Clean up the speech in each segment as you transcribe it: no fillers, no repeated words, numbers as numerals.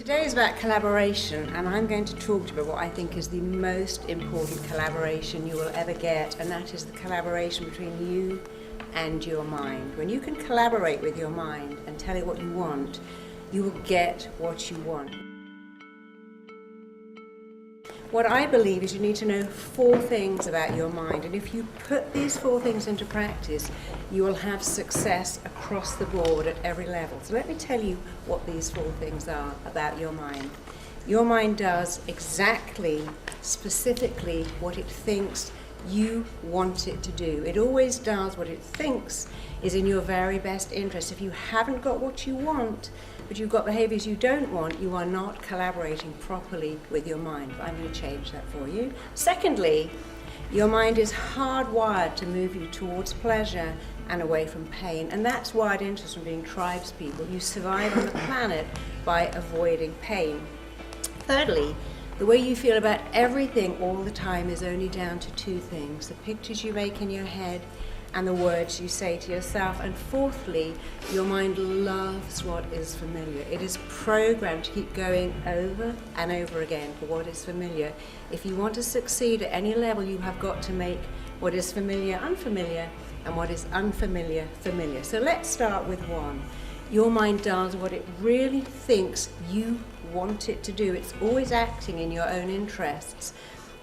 Today is about collaboration, and I'm going to talk to you about what I think is the most important collaboration you will ever get, and that is the collaboration between you and your mind. When you can collaborate with your mind and tell it what you want, you will get what you want. What I believe is you need to know 4 things about your mind, and if you put these 4 things into practice, you will have success across the board at every level. So let me tell you what these 4 things are about your mind. Your mind does exactly, specifically, what it thinks you want it to do. It always does what it thinks is in your very best interest. If you haven't got what you want, but you've got behaviors you don't want, you are not collaborating properly with your mind. I'm going to change that for you. Secondly, your mind is hardwired to move you towards pleasure and away from pain, and that's wired into us from being tribes people. You survive on the planet by avoiding pain. Thirdly, the way you feel about everything all the time is only down to 2 things: the pictures you make in your head and the words you say to yourself. And fourthly, your mind loves what is familiar. It is programmed to keep going over and over again for what is familiar. If you want to succeed at any level, you have got to make what is familiar unfamiliar and what is unfamiliar familiar. So let's start with 1. Your mind does what it really thinks you want it to do. It's always acting in your own interests.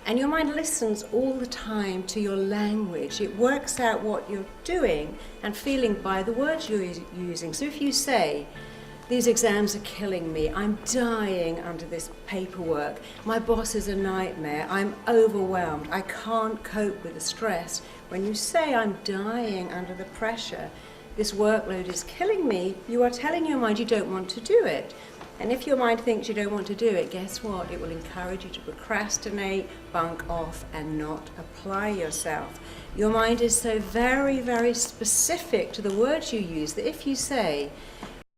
And your mind listens all the time to your language. It works out what you're doing and feeling by the words you're using. So if you say, "These exams are killing me, I'm dying under this paperwork, my boss is a nightmare, I'm overwhelmed, I can't cope with the stress." When you say, "I'm dying under the pressure, this workload is killing me," you are telling your mind you don't want to do it. And if your mind thinks you don't want to do it, guess what? It will encourage you to procrastinate, bunk off, and not apply yourself. Your mind is so very, very specific to the words you use that if you say,